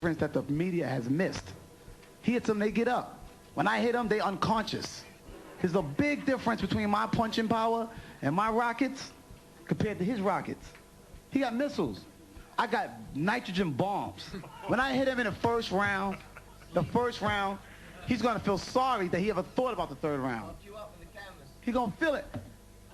difference that the media has missed. He hits them, they get up. When I hit them, they unconscious. There's a big difference between my punching power and my rockets compared to his rockets. He got missiles. I got nitrogen bombs. When I hit him in the first round, he's gonna feel sorry that he ever thought about the third round. He's gonna feel it.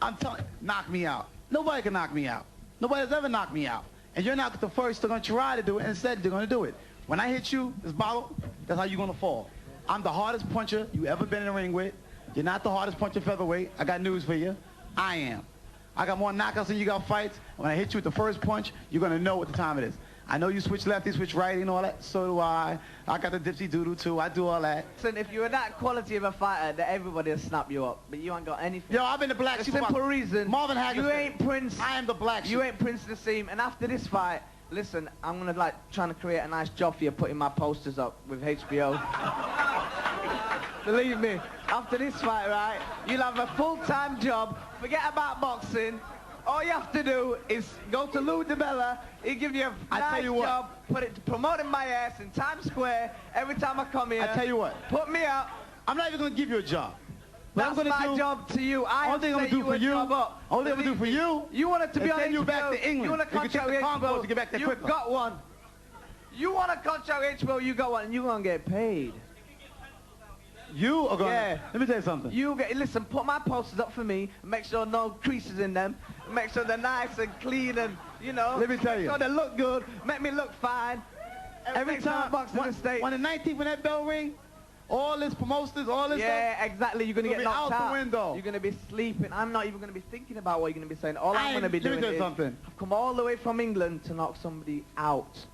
I'm telling you, knock me out. Nobody can knock me out. Nobody has ever knocked me out. And you're not the first to gonna try to do it, and instead they're gonna do it. When I hit you, this bottle, that's how you're gonna fall. I'm the hardest puncher you ever been in the ring with. You're not the hardest puncher featherweight. I got news for you. I am. I got more knockouts than you got fights. When I hit you with the first punch, you're gonna know what the time it is. I know you switch lefty, switch righty and all that. So do I. I got the dipsy doodle too. I do all that. Listen, if you were that quality of a fighter, then everybody will snap you up. But you ain't got anything. Yo, I've been the black sheep. Simple reason. Marvin Hagler. You ain't Prince. I am the black sheep. You ain't Prince Naseem. And after this fight, listen, I'm gonna trying to create a nice job for you, putting my posters up with HBO. Believe me, after this fight, right, you'll have a full-time job. Forget about boxing. All you have to do is go to Lou DiBella. He'll give you a nice job. Put it promoting my ass in Times Square every time I come here. I tell you what. Put me up. I'm not even gonna give you a job. That's my job to you. Only thing I'm gonna do for you. Only thing I'm gonna do for you. You wanted to be on HBO. Send you back to England. You want to contract with HBO. To get back there You quicker. got one. You want to contract with HBO. You got one, and you're gonna get paid. You are gonna. Yeah. Let me tell you something. Listen. Put my posters up for me. Make sure no creases in them. Make sure they're nice and clean and Let me tell you. Make sure they look good. Make me look fine. Every time boxing in the States. When the 19th when that bell ring, all this promoters, all this stuff. Yeah, exactly. You're gonna get knocked out the window. You're gonna be sleeping. I'm not even gonna be thinking about what you're gonna be saying. All I'm gonna be doing is I've come all the way from England to knock somebody out.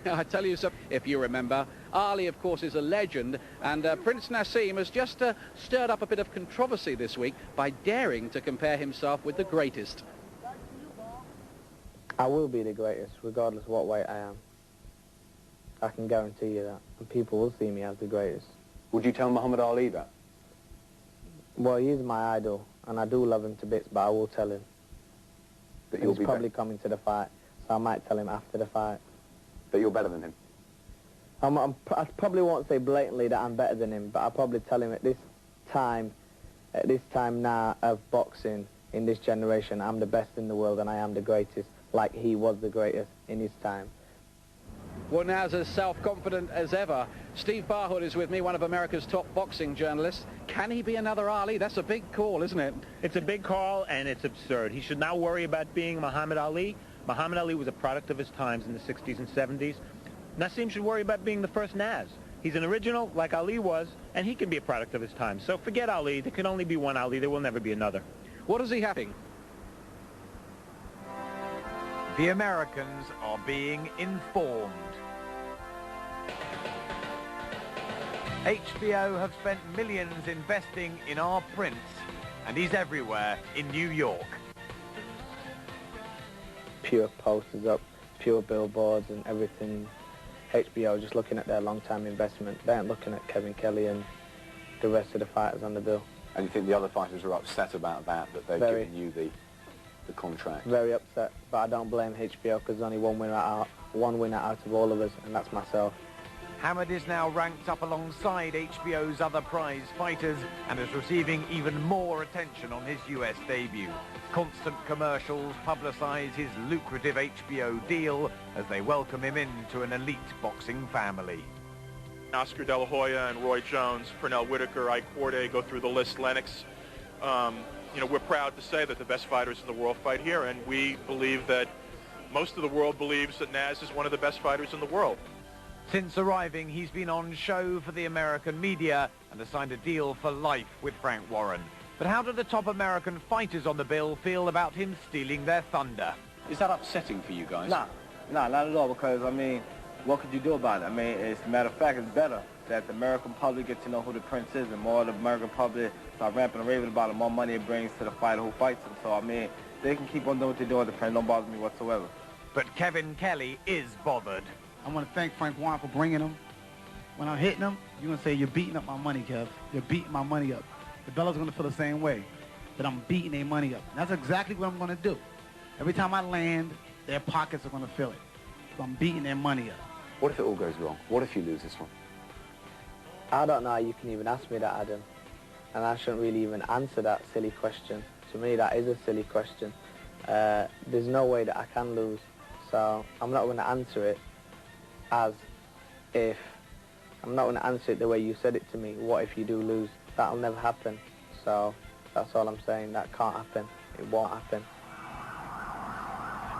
I tell you something, if you remember, Ali, of course, is a legend, and Prince Naseem has just stirred up a bit of controversy this week by daring to compare himself with the greatest. I will be the greatest, regardless of what weight I am. I can guarantee you that, and people will see me as the greatest. Would you tell Muhammad Ali that? Well, he is my idol, and I do love him to bits, but I will tell him. That he's probably coming to the fight, so I might tell him after the fight. That you're better than him? I probably won't say blatantly that I'm better than him, but I'll probably tell him at this time now of boxing, in this generation, I'm the best in the world and I am the greatest, like he was the greatest in his time. Well, now as self-confident as ever. Steve Barhood is with me, one of America's top boxing journalists. Can he be another Ali? That's a big call, isn't it? It's a big call, and it's absurd. He should not worry about being Muhammad Ali. Muhammad Ali was a product of his times in the 60s and 70s. Naseem should worry about being the first Naz. He's an original, like Ali was, and he can be a product of his time. So forget Ali. There can only be one Ali. There will never be another. What is he having? The Americans are being informed. HBO have spent millions investing in our Prince, and he's everywhere in New York. Pure posters up, pure billboards and everything. HBO just looking at their long-time investment. They aren't looking at Kevin Kelly and the rest of the fighters on the bill. And you think the other fighters are upset about that they've given you the contract? Very upset, but I don't blame HBO because there's only one winner out of all of us, and that's myself. Hamed is now ranked up alongside HBO's other prize fighters and is receiving even more attention on his US debut. Constant commercials publicise his lucrative HBO deal as they welcome him into an elite boxing family. Oscar De La Hoya and Roy Jones, Pernell Whitaker, Ike Corday, go through the list, Lennox. We're proud to say that the best fighters in the world fight here, and we believe that most of the world believes that Naz is one of the best fighters in the world. Since arriving, he's been on show for the American media and has signed a deal for life with Frank Warren. But how do the top American fighters on the bill feel about him stealing their thunder? Is that upsetting for you guys? Nah, not at all, because, I mean, what could you do about it? I mean, as a matter of fact, it's better that the American public get to know who the Prince is, and more of the American public start ramping and raving about it, more money it brings to the fighter who fights him. So, I mean, they can keep on doing what they're doing. The Prince don't bother me whatsoever. But Kevin Kelly is bothered. I want to thank Frank Warren for bringing him. When I'm hitting him, you're going to say, you're beating up my money, Kev. You're beating my money up. The Bellas are going to feel the same way, that I'm beating their money up. And that's exactly what I'm going to do. Every time I land, their pockets are going to feel it. I'm beating their money up. What if it all goes wrong? What if you lose this one? I don't know how you can even ask me that, Adam. And I shouldn't really even answer that silly question. To me, that is a silly question. There's no way that I can lose. So I'm not going to answer it as if... I'm not going to answer it the way you said it to me. What if you do lose? That'll never happen. So that's all I'm saying. That can't happen. It won't happen.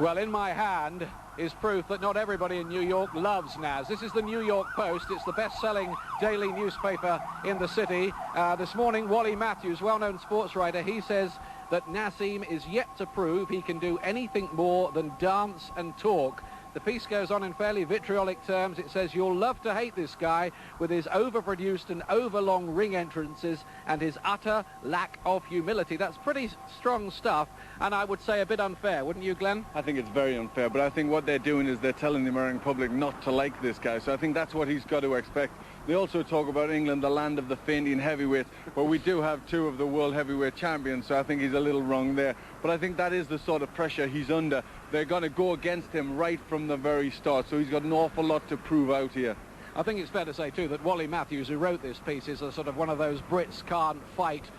Well, in my hand is proof that not everybody in New York loves Naz. This is the New York Post. It's the best-selling daily newspaper in the city. This morning, Wally Matthews, well-known sports writer, he says that Naseem is yet to prove he can do anything more than dance and talk. The piece goes on in fairly vitriolic terms. It says, you'll love to hate this guy with his overproduced and overlong ring entrances and his utter lack of humility. That's pretty strong stuff, and I would say a bit unfair, wouldn't you, Glenn? I think it's very unfair, but I think what they're doing is they're telling the American public not to like this guy, so I think that's what he's got to expect. They also talk about England, the land of the fainting heavyweights, but we do have two of the world heavyweight champions, so I think he's a little wrong there. But I think that is the sort of pressure he's under. They're going to go against him right from the very start, so he's got an awful lot to prove out here. I think it's fair to say, too, that Wally Matthews, who wrote this piece, is a sort of one of those Brits can't fight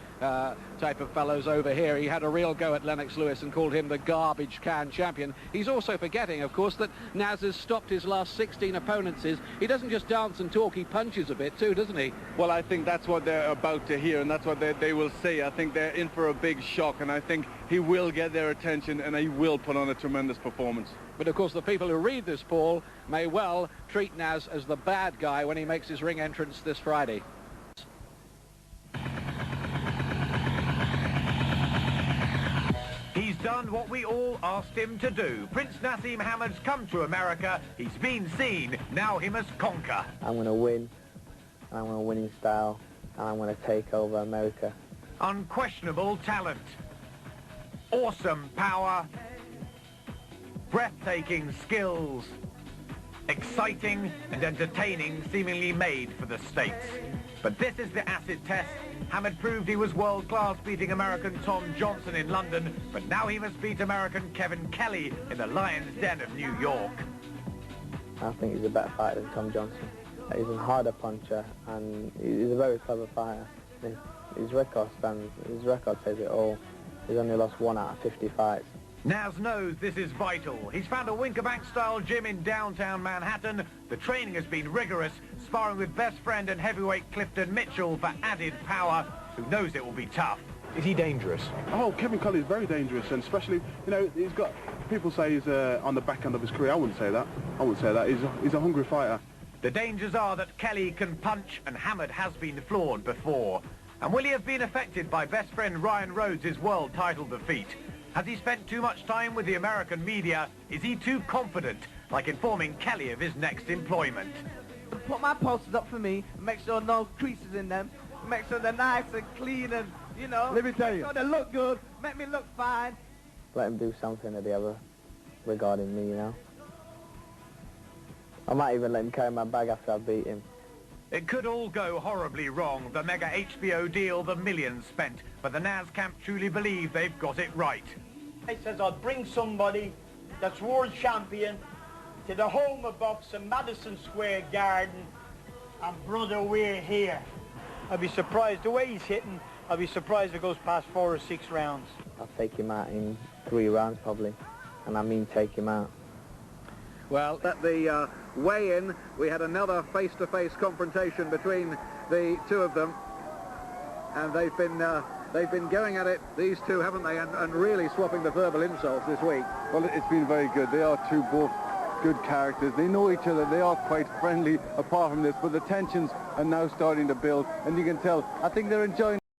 type of fellows over here. He had a real go at Lennox Lewis and called him the garbage can champion. He's also forgetting, of course, that Naz has stopped his last 16 opponents. He doesn't just dance and talk, he punches a bit too, doesn't he? Well, I think that's what they're about to hear, and that's what they will say. I think they're in for a big shock, and I think he will get their attention, and he will put on a tremendous performance. But, of course, the people who read this, Paul, may well treat Naz as the bad guy when he makes his ring entrance this Friday. He's done what we all asked him to do. Prince Naseem Hamed's come to America. He's been seen. Now he must conquer. I'm going to win. I'm going to win in style. And I'm going to take over America. Unquestionable talent. Awesome power. Breathtaking skills. Exciting and entertaining, seemingly made for the States. But this is the acid test. Hamed proved he was world-class, beating American Tom Johnson in London, but now he must beat American Kevin Kelly in the Lion's Den of New York. I think he's a better fighter than Tom Johnson. He's a harder puncher, and he's a very clever fighter. His record says it all. He's only lost 1 out of 50 fights. Naz knows this is vital. He's found a Winkerbank-style gym in downtown Manhattan. The training has been rigorous, sparring with best friend and heavyweight Clifton Mitchell for added power. Who knows it will be tough. Is he dangerous? Oh, Kevin Kelly is very dangerous, and especially, you know, he's got... People say he's on the back end of his career. I wouldn't say that. I wouldn't say that. He's a hungry fighter. The dangers are that Kelly can punch, and Hamed has been floored before. And will he have been affected by best friend Ryan Rhodes' world title defeat? Has he spent too much time with the American media? Is he too confident, like informing Kelly of his next employment? Put my posters up for me, make sure no creases in them, make sure they're nice and clean and, you know, let me tell you, make sure they look good, make me look fine. Let him do something or the other regarding me, you know. I might even let him carry my bag after I beat him. It could all go horribly wrong, the mega HBO deal, the millions spent, but the Naz camp truly believe they've got it right. He says, I'll bring somebody that's world champion to the home of boxing, Madison Square Garden, and brother, we're here. I'd be surprised, the way he's hitting, I'd be surprised if it goes past 4 or 6 rounds. I'll take him out in 3 rounds probably, and I mean take him out. Well, at the weigh-in, we had another face-to-face confrontation between the two of them, and they've been going at it, these two, haven't they, and really swapping the verbal insults this week. Well, it's been very good. They are both good characters. They know each other. They are quite friendly apart from this, but the tensions are now starting to build, and you can tell, I think they're enjoying